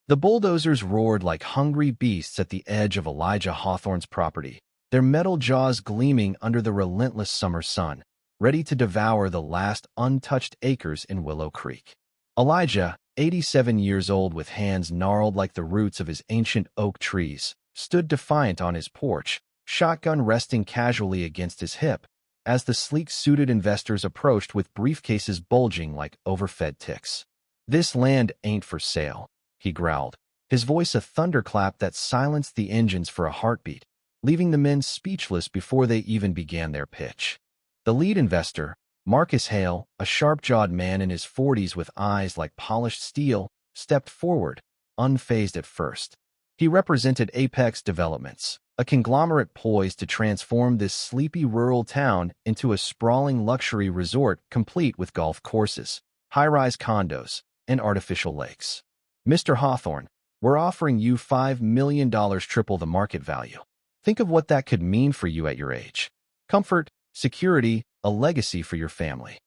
The bulldozers roared like hungry beasts at the edge of Elijah Hawthorne's property, their metal jaws gleaming under the relentless summer sun, ready to devour the last untouched acres in Willow Creek. Elijah, 87 years old with hands gnarled like the roots of his ancient oak trees, stood defiant on his porch, shotgun resting casually against his hip, as the sleek-suited investors approached with briefcases bulging like overfed ticks. "This land ain't for sale," he growled, his voice a thunderclap that silenced the engines for a heartbeat, leaving the men speechless before they even began their pitch. The lead investor, Marcus Hale, a sharp-jawed man in his 40s with eyes like polished steel, stepped forward, unfazed at first. He represented Apex Developments, a conglomerate poised to transform this sleepy rural town into a sprawling luxury resort complete with golf courses, high-rise condos, and artificial lakes. "Mr. Hawthorne, we're offering you $5 million, triple the market value. Think of what that could mean for you at your age. Comfort, security, a legacy for your family."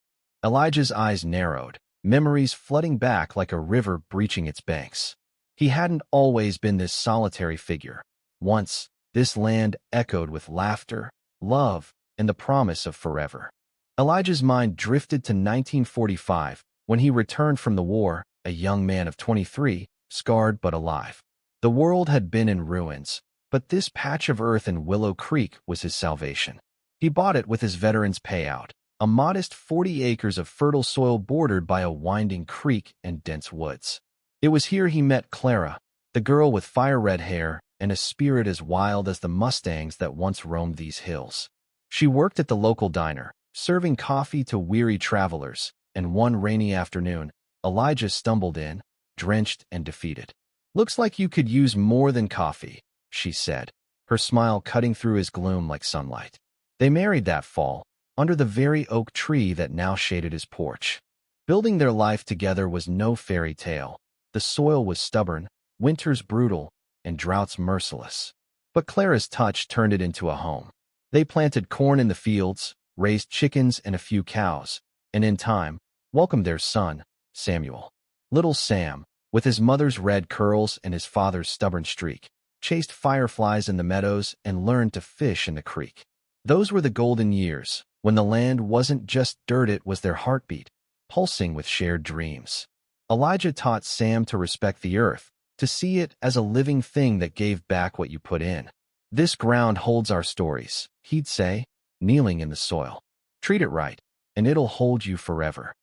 Elijah's eyes narrowed, memories flooding back like a river breaching its banks. He hadn't always been this solitary figure. Once, this land echoed with laughter, love, and the promise of forever. Elijah's mind drifted to 1945, when he returned from the war, a young man of 23, scarred but alive. The world had been in ruins, but this patch of earth in Willow Creek was his salvation. He bought it with his veteran's payout, a modest 40 acres of fertile soil bordered by a winding creek and dense woods. It was here he met Clara, the girl with fire-red hair and a spirit as wild as the mustangs that once roamed these hills. She worked at the local diner, serving coffee to weary travelers, and one rainy afternoon, Elijah stumbled in, drenched and defeated. "Looks like you could use more than coffee," she said, her smile cutting through his gloom like sunlight. They married that fall, under the very oak tree that now shaded his porch. Building their life together was no fairy tale. The soil was stubborn, winters brutal, and droughts merciless. But Clara's touch turned it into a home. They planted corn in the fields, raised chickens and a few cows, and in time, welcomed their son, Samuel. Little Sam, with his mother's red curls and his father's stubborn streak, chased fireflies in the meadows and learned to fish in the creek. Those were the golden years, when the land wasn't just dirt, it was their heartbeat, pulsing with shared dreams. Elijah taught Sam to respect the earth, to see it as a living thing that gave back what you put in. "This ground holds our stories," he'd say, kneeling in the soil. "Treat it right, and it'll hold you forever."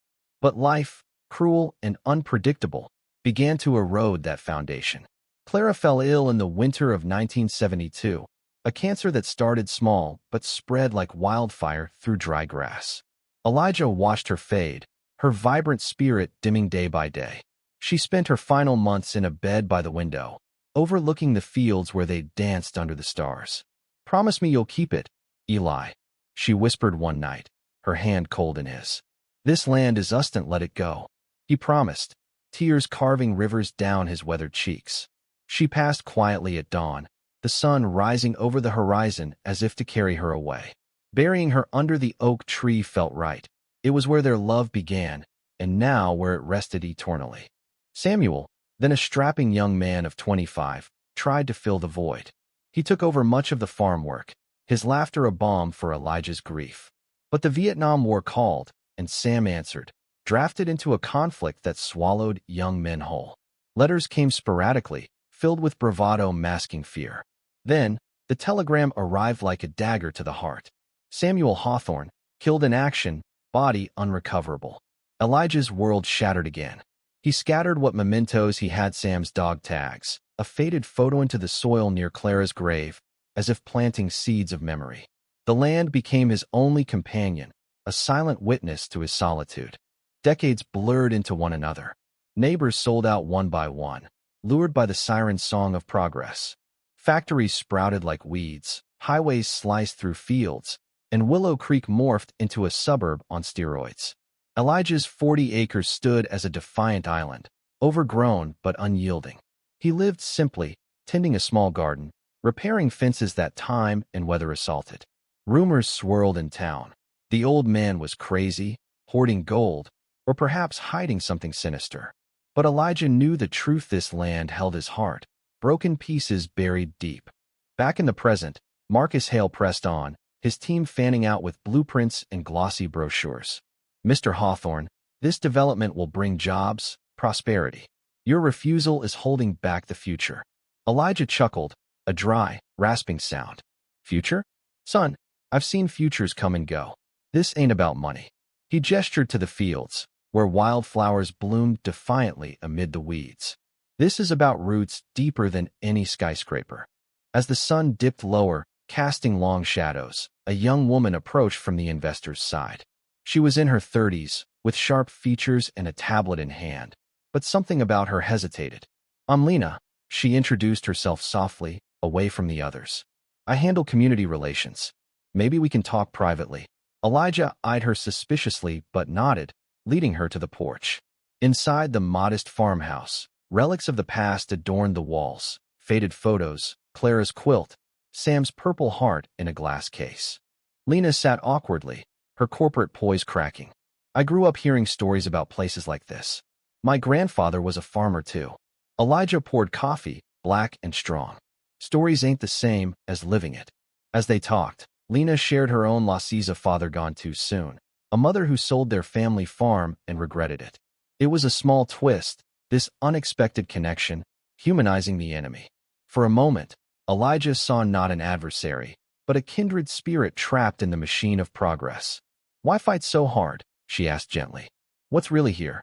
But life, cruel and unpredictable, began to erode that foundation. Clara fell ill in the winter of 1972, a cancer that started small but spread like wildfire through dry grass. Elijah watched her fade, her vibrant spirit dimming day by day. She spent her final months in a bed by the window, overlooking the fields where they danced under the stars. "Promise me you'll keep it, Eli," she whispered one night, her hand cold in his. "This land is us, don't let it go." He promised, tears carving rivers down his weathered cheeks. She passed quietly at dawn, the sun rising over the horizon as if to carry her away. Burying her under the oak tree felt right. It was where their love began, and now where it rested eternally. Samuel, then a strapping young man of 25, tried to fill the void. He took over much of the farm work, his laughter a balm for Elijah's grief. But the Vietnam War called, and Sam answered, drafted into a conflict that swallowed young men whole. Letters came sporadically, filled with bravado masking fear. Then, the telegram arrived like a dagger to the heart. Samuel Hawthorne, killed in action, body unrecoverable. Elijah's world shattered again. He scattered what mementos he had, Sam's dog tags, a faded photo into the soil near Clara's grave, as if planting seeds of memory. The land became his only companion, a silent witness to his solitude. Decades blurred into one another. Neighbors sold out one by one, lured by the siren song of progress. Factories sprouted like weeds, highways sliced through fields, and Willow Creek morphed into a suburb on steroids. Elijah's 40 acres stood as a defiant island, overgrown but unyielding. He lived simply, tending a small garden, repairing fences that time and weather assaulted. Rumors swirled in town. The old man was crazy, hoarding gold, or perhaps hiding something sinister. But Elijah knew the truth. This land held his heart, broken pieces buried deep. Back in the present, Marcus Hale pressed on, his team fanning out with blueprints and glossy brochures. Mr. Hawthorne, this development will bring jobs, prosperity. Your refusal is holding back the future. Elijah chuckled, a dry, rasping sound. Future? Son, I've seen futures come and go. This ain't about money. He gestured to the fields, where wildflowers bloomed defiantly amid the weeds. This is about roots deeper than any skyscraper. As the sun dipped lower, casting long shadows, a young woman approached from the investor's side. She was in her 30s, with sharp features and a tablet in hand, but something about her hesitated. I'm Lena, she introduced herself softly, away from the others. I handle community relations. Maybe we can talk privately. Elijah eyed her suspiciously but nodded, leading her to the porch. Inside the modest farmhouse, relics of the past adorned the walls, faded photos, Clara's quilt, Sam's purple heart in a glass case. Lena sat awkwardly, her corporate poise cracking. I grew up hearing stories about places like this. My grandfather was a farmer too. Elijah poured coffee, black and strong. Stories ain't the same as living it. As they talked, Lena shared her own losses: a father gone too soon, a mother who sold their family farm and regretted it. It was a small twist, this unexpected connection, humanizing the enemy. For a moment, Elijah saw not an adversary, but a kindred spirit trapped in the machine of progress. Why fight so hard? She asked gently. What's really here?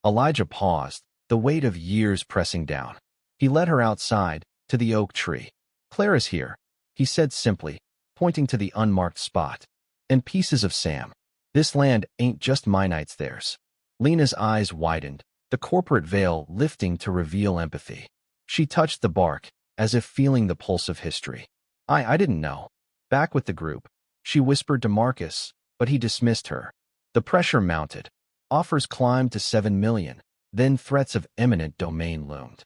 Elijah paused, the weight of years pressing down. He led her outside, to the oak tree. Clara's here, he said simply, pointing to the unmarked spot. And pieces of Sam. This land ain't just mine, it's theirs. Lena's eyes widened, the corporate veil lifting to reveal empathy. She touched the bark, as if feeling the pulse of history. I didn't know. Back with the group, she whispered to Marcus, but he dismissed her. The pressure mounted. Offers climbed to 7 million, then threats of eminent domain loomed.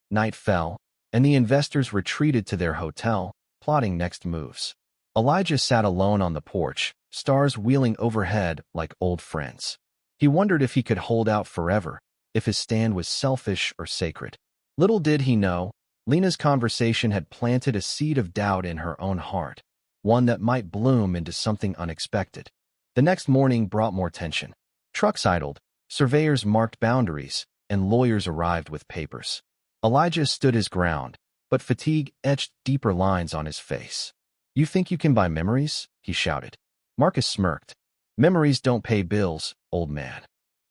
Night fell, and the investors retreated to their hotel, plotting next moves. Elijah sat alone on the porch, stars wheeling overhead like old friends. He wondered if he could hold out forever, if his stand was selfish or sacred. Little did he know, Lena's conversation had planted a seed of doubt in her own heart, one that might bloom into something unexpected. The next morning brought more tension. Trucks idled, surveyors marked boundaries, and lawyers arrived with papers. Elijah stood his ground, but fatigue etched deeper lines on his face. You think you can buy memories? He shouted. Marcus smirked. Memories don't pay bills, old man.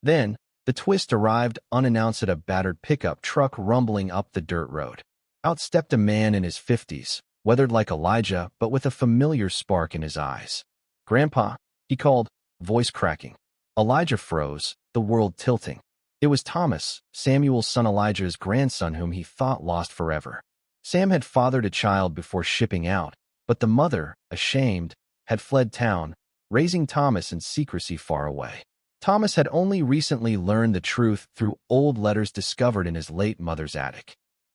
Then, the twist arrived unannounced at a battered pickup truck rumbling up the dirt road. Out stepped a man in his 50s, weathered like Elijah but with a familiar spark in his eyes. Grandpa, he called, voice cracking. Elijah froze, the world tilting. It was Thomas, Samuel's son, Elijah's grandson, whom he thought lost forever. Sam had fathered a child before shipping out, but the mother, ashamed, had fled town, raising Thomas in secrecy far away. Thomas had only recently learned the truth through old letters discovered in his late mother's attic.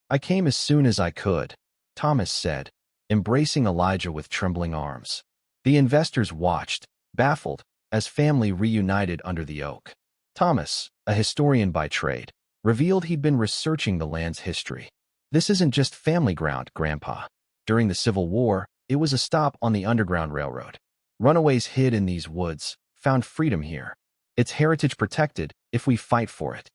I came as soon as I could, Thomas said, embracing Elijah with trembling arms. The investors watched, baffled, as family reunited under the oak. Thomas, a historian by trade, revealed he'd been researching the land's history. This isn't just family ground, Grandpa. During the Civil War, it was a stop on the Underground Railroad. Runaways hid in these woods, found freedom here. It's heritage protected if we fight for it.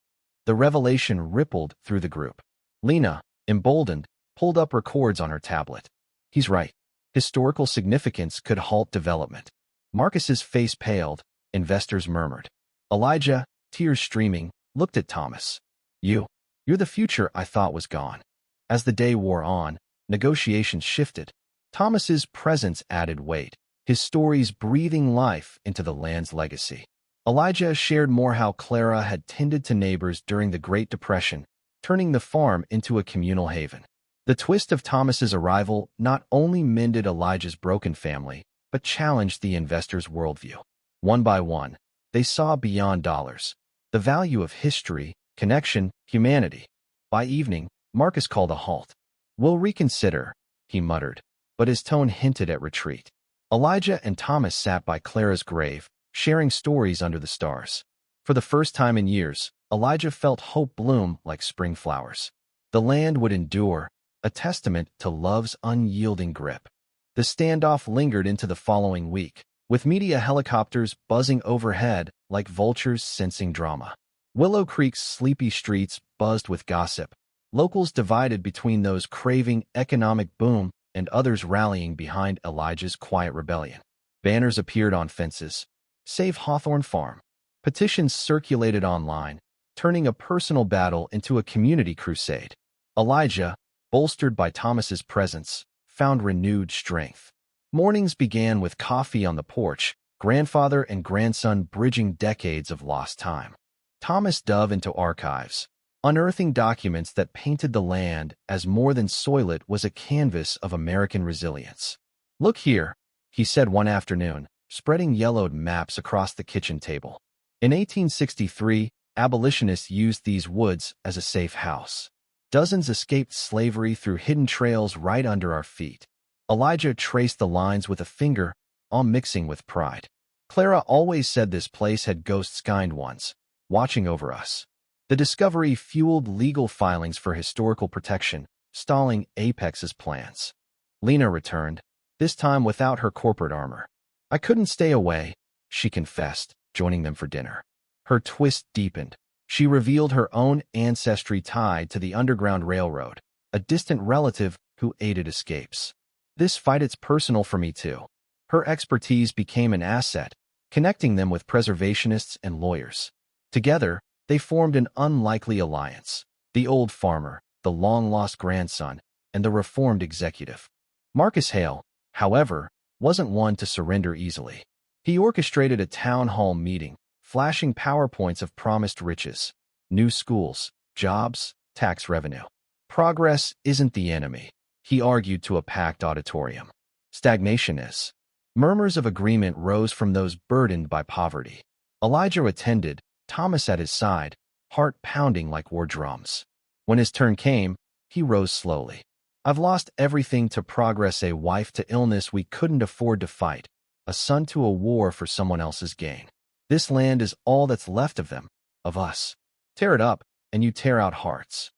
The revelation rippled through the group. Lena, emboldened, pulled up records on her tablet. He's right. Historical significance could halt development. Marcus's face paled, investors murmured. Elijah, tears streaming, looked at Thomas. You're the future I thought was gone. As the day wore on, negotiations shifted. Thomas's presence added weight, his stories breathing life into the land's legacy. Elijah shared more how Clara had tended to neighbors during the Great Depression, turning the farm into a communal haven. The twist of Thomas's arrival not only mended Elijah's broken family, but challenged the investors' worldview. One by one, they saw beyond dollars, the value of history, connection, humanity. By evening, Marcus called a halt. We'll reconsider, he muttered, but his tone hinted at retreat. Elijah and Thomas sat by Clara's grave, sharing stories under the stars. For the first time in years, Elijah felt hope bloom like spring flowers. The land would endure, a testament to love's unyielding grip. The standoff lingered into the following week, with media helicopters buzzing overhead like vultures sensing drama. Willow Creek's sleepy streets buzzed with gossip, locals divided between those craving economic boom and others rallying behind Elijah's quiet rebellion. Banners appeared on fences. Save Hawthorne Farm. Petitions circulated online, turning a personal battle into a community crusade. Elijah, bolstered by Thomas's presence, found renewed strength. Mornings began with coffee on the porch, grandfather and grandson bridging decades of lost time. Thomas dove into archives, unearthing documents that painted the land as more than soil. It was a canvas of American resilience. "Look here," he said one afternoon, spreading yellowed maps across the kitchen table. In 1863, abolitionists used these woods as a safe house. Dozens escaped slavery through hidden trails right under our feet. Elijah traced the lines with a finger, all mixing with pride. Clara always said this place had ghosts, kind ones, watching over us. The discovery fueled legal filings for historical protection, stalling Apex's plans. Lena returned, this time without her corporate armor. "I couldn't stay away," she confessed, joining them for dinner. Her twist deepened. She revealed her own ancestry tied to the Underground Railroad, a distant relative who aided escapes. "This fight, it's personal for me too." Her expertise became an asset, connecting them with preservationists and lawyers. Together, they formed an unlikely alliance: the old farmer, the long-lost grandson, and the reformed executive. Marcus Hale, however, wasn't one to surrender easily. He orchestrated a town hall meeting, flashing PowerPoints of promised riches: new schools, jobs, tax revenue. "Progress isn't the enemy," he argued to a packed auditorium. "Stagnation is." Murmurs of agreement rose from those burdened by poverty. Elijah attended, Thomas at his side, heart pounding like war drums. When his turn came, he rose slowly. "I've lost everything to progress: a wife to illness we couldn't afford to fight, a son to a war for someone else's gain. This land is all that's left of them, of us. Tear it up, and you tear out hearts."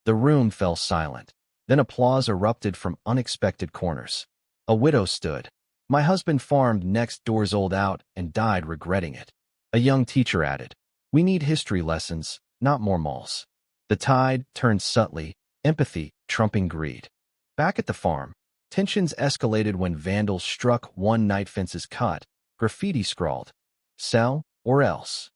The room fell silent. Then applause erupted from unexpected corners. A widow stood. "My husband farmed next door's old out and died regretting it." A young teacher added, "We need history lessons, not more malls." The tide turned subtly, empathy trumping greed. Back at the farm, tensions escalated when vandals struck one-night fences cut, graffiti scrawled, "Sell or else."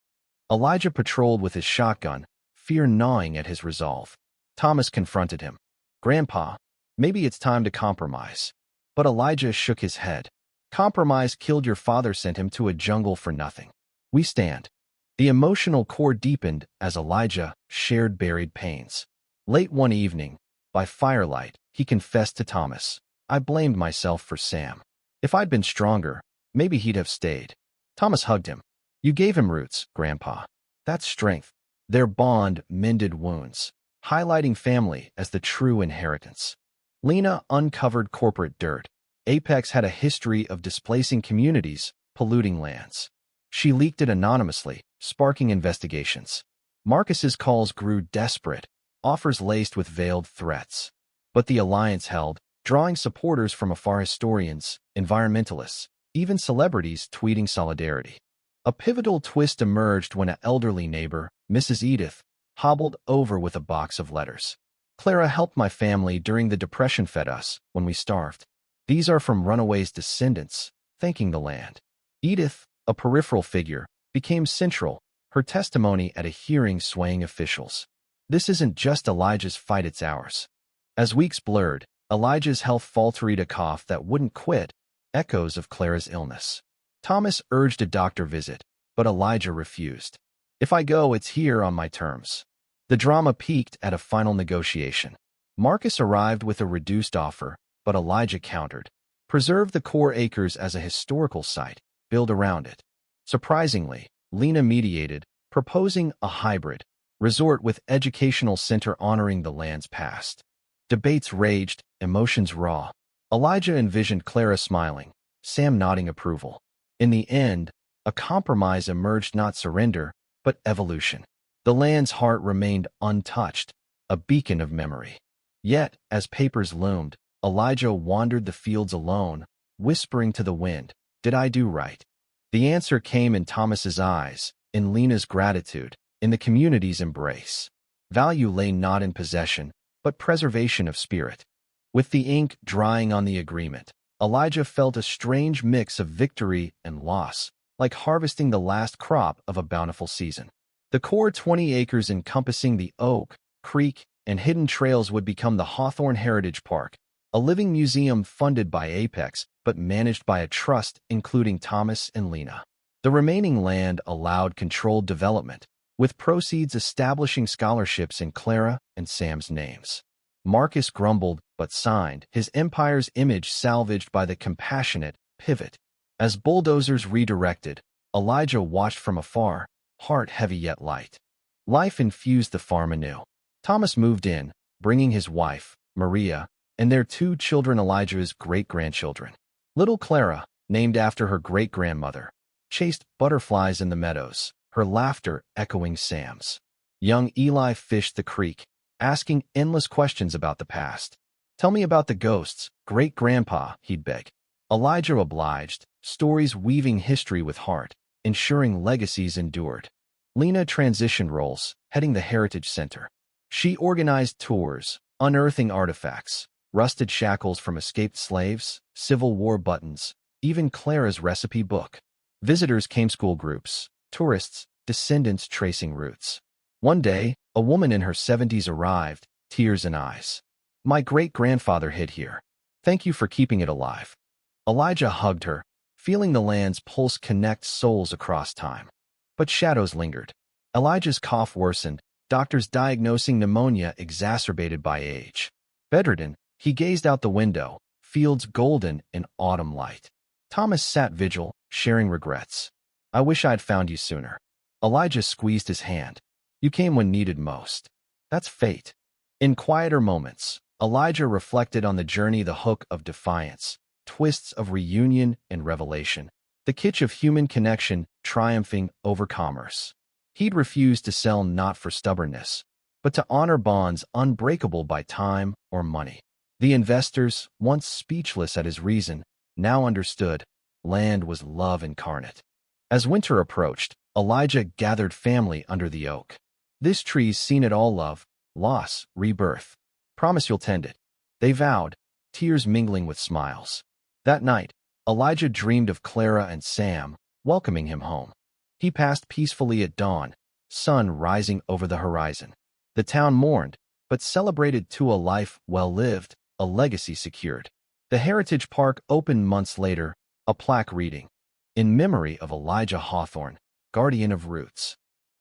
Elijah patrolled with his shotgun, fear gnawing at his resolve. Thomas confronted him. "Grandpa, maybe it's time to compromise." But Elijah shook his head. "Compromise killed your father, sent him to a jungle for nothing. We stand." The emotional core deepened as Elijah shared buried pains. Late one evening, by firelight, he confessed to Thomas, "I blamed myself for Sam. If I'd been stronger, maybe he'd have stayed." Thomas hugged him. "You gave him roots, Grandpa. That's strength." Their bond mended wounds, highlighting family as the true inheritance. Lena uncovered corporate dirt. Apex had a history of displacing communities, polluting lands. She leaked it anonymously, sparking investigations. Marcus's calls grew desperate, offers laced with veiled threats. But the alliance held, drawing supporters from afar: historians, environmentalists, even celebrities tweeting solidarity. A pivotal twist emerged when an elderly neighbor, Mrs. Edith, hobbled over with a box of letters. "Clara helped my family during the Depression, fed us when we starved. These are from runaways' descendants, thanking the land." Edith, a peripheral figure, became central, her testimony at a hearing swaying officials. This isn't just Elijah's fight, it's ours. As weeks blurred, Elijah's health faltered, a cough that wouldn't quit, echoes of Clara's illness. Thomas urged a doctor visit, but Elijah refused. "If I go, it's here on my terms." The drama peaked at a final negotiation. Marcus arrived with a reduced offer, but Elijah countered. "Preserve the core acres as a historical site, build around it." Surprisingly, Lena mediated, proposing a hybrid resort with educational center honoring the land's past. Debates raged, emotions raw. Elijah envisioned Clara smiling, Sam nodding approval. In the end, a compromise emerged: not surrender, but evolution. The land's heart remained untouched, a beacon of memory. Yet, as papers loomed, Elijah wandered the fields alone, whispering to the wind, "Did I do right?" The answer came in Thomas's eyes, in Lena's gratitude, in the community's embrace. Value lay not in possession, but preservation of spirit. With the ink drying on the agreement, Elijah felt a strange mix of victory and loss, like harvesting the last crop of a bountiful season. The core 20 acres encompassing the oak, creek, and hidden trails would become the Hawthorne Heritage Park, a living museum funded by Apex but managed by a trust including Thomas and Lena. The remaining land allowed controlled development, with proceeds establishing scholarships in Clara and Sam's names. Marcus grumbled but signed, his empire's image salvaged by the compassionate pivot. As bulldozers redirected, Elijah watched from afar, heart heavy yet light. Life infused the farm anew. Thomas moved in, bringing his wife, Maria, and their 2 children, Elijah's great-grandchildren. Little Clara, named after her great-grandmother, chased butterflies in the meadows, her laughter echoing Sam's. Young Eli fished the creek, asking endless questions about the past. "Tell me about the ghosts, great-grandpa," he'd beg. Elijah obliged, stories weaving history with heart, ensuring legacies endured. Lena transitioned roles, heading the Heritage Center. She organized tours, unearthing artifacts, rusted shackles from escaped slaves, Civil War buttons, even Clara's recipe book. Visitors came, school groups, tourists, descendants tracing roots. One day, a woman in her 70s arrived, tears in eyes. "My great-grandfather hid here. Thank you for keeping it alive." Elijah hugged her, feeling the land's pulse connect souls across time. But shadows lingered. Elijah's cough worsened, doctors diagnosing pneumonia exacerbated by age. Bedridden, he gazed out the window, fields golden in autumn light. Thomas sat vigil, sharing regrets. "I wish I'd found you sooner." Elijah squeezed his hand. "You came when needed most. That's fate." In quieter moments, Elijah reflected on the journey, the hook of defiance, twists of reunion and revelation, the kitsch of human connection triumphing over commerce. He'd refused to sell not for stubbornness, but to honor bonds unbreakable by time or money. The investors, once speechless at his reason, now understood. Land was love incarnate. As winter approached, Elijah gathered family under the oak. "This tree's seen it all, love, loss, rebirth. Promise you'll tend it." They vowed, tears mingling with smiles. That night, Elijah dreamed of Clara and Sam, welcoming him home. He passed peacefully at dawn, sun rising over the horizon. The town mourned, but celebrated too, a life well lived, a legacy secured. The Heritage Park opened months later, a plaque reading, "In memory of Elijah Hawthorne, guardian of roots."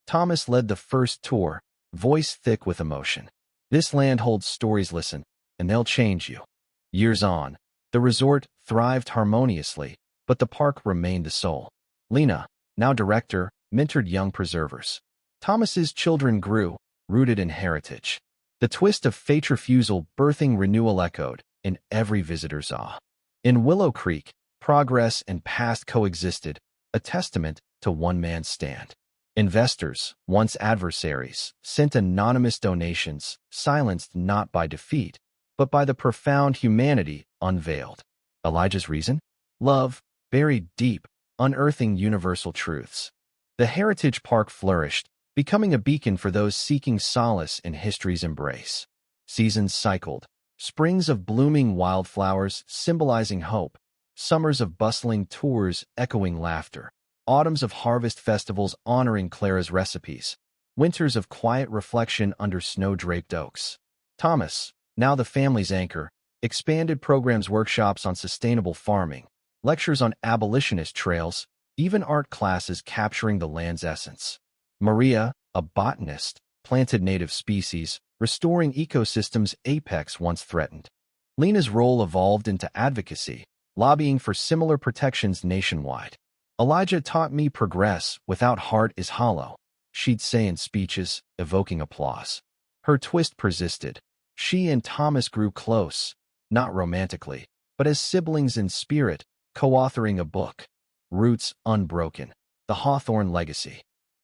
Thomas led the first tour, voice thick with emotion. "This land holds stories, listen, and they'll change you." Years on, the resort thrived harmoniously, but the park remained the soul. Lena, now director, mentored young preservers. Thomas's children grew, rooted in heritage. The twist of fate refusal birthing renewal echoed in every visitor's awe. In Willow Creek, progress and past coexisted, a testament to one man's stand. Investors, once adversaries, sent anonymous donations, silenced not by defeat, but by the profound humanity unveiled. Elijah's reason? Love, buried deep, unearthing universal truths. The Heritage Park flourished, becoming a beacon for those seeking solace in history's embrace. Seasons cycled, springs of blooming wildflowers symbolizing hope, summers of bustling tours echoing laughter, autumns of harvest festivals honoring Clara's recipes, winters of quiet reflection under snow-draped oaks. Thomas, now the family's anchor, expanded programs, workshops on sustainable farming, lectures on abolitionist trails, even art classes capturing the land's essence. Maria, a botanist, planted native species, restoring ecosystems Apex once threatened. Lena's role evolved into advocacy, lobbying for similar protections nationwide. "Elijah taught me progress without heart is hollow," she'd say in speeches, evoking applause. Her twist persisted. She and Thomas grew close, not romantically, but as siblings in spirit, co-authoring a book, Roots Unbroken, The Hawthorne Legacy.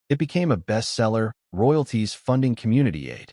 It became a bestseller, royalties funding community aid.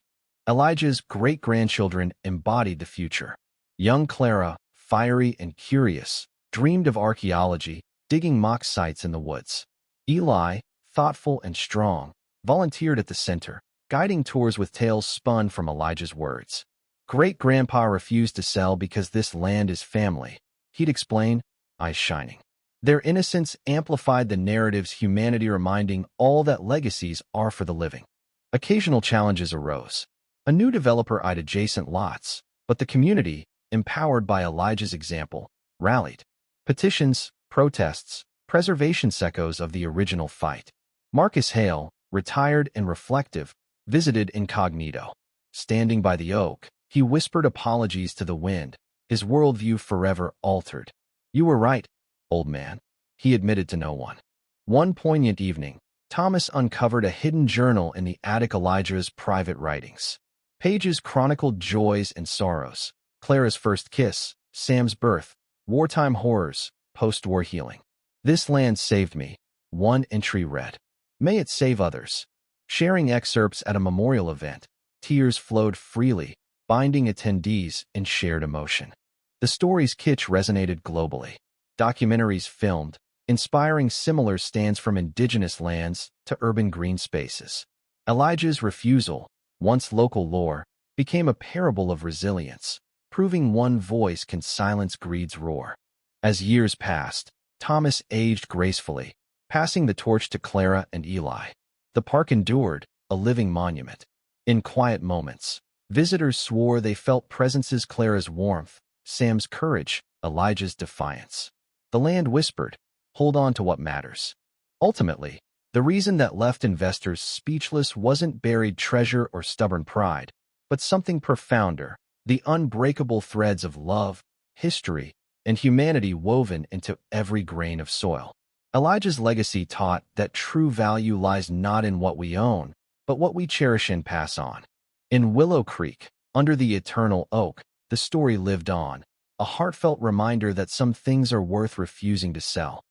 Elijah's great-grandchildren embodied the future. Young Clara, fiery and curious, dreamed of archaeology, digging mock sites in the woods. Eli, thoughtful and strong, volunteered at the center, guiding tours with tales spun from Elijah's words. Great-grandpa refused to sell because this land is family. He'd explain, eyes shining. Their innocence amplified the narrative's humanity, reminding all that legacies are for the living. Occasional challenges arose. A new developer eyed adjacent lots, but the community, empowered by Elijah's example, rallied. Petitions, protests, preservation echoes of the original fight. Marcus Hale, retired and reflective, visited incognito. Standing by the oak, he whispered apologies to the wind, his worldview forever altered. "You were right, old man," he admitted to no one. One poignant evening, Thomas uncovered a hidden journal in the attic. Elijah's private writings. Pages chronicled joys and sorrows, Clara's first kiss, Sam's birth, wartime horrors, post-war healing. "This land saved me," one entry read. "May it save others." Sharing excerpts at a memorial event, tears flowed freely, binding attendees in shared emotion. The story's kitsch resonated globally. Documentaries filmed, inspiring similar stands from indigenous lands to urban green spaces. Elijah's refusal, once local lore, became a parable of resilience, proving one voice can silence greed's roar. As years passed, Thomas aged gracefully, passing the torch to Clara and Eli. The park endured, a living monument. In quiet moments, visitors swore they felt presences: Clara's warmth, Sam's courage, Elijah's defiance. The land whispered, "Hold on to what matters." Ultimately, the reason that left investors speechless wasn't buried treasure or stubborn pride, but something profounder: the unbreakable threads of love, history, and humanity woven into every grain of soil. Elijah's legacy taught that true value lies not in what we own, but what we cherish and pass on. In Willow Creek, under the eternal oak, the story lived on, a heartfelt reminder that some things are worth refusing to sell.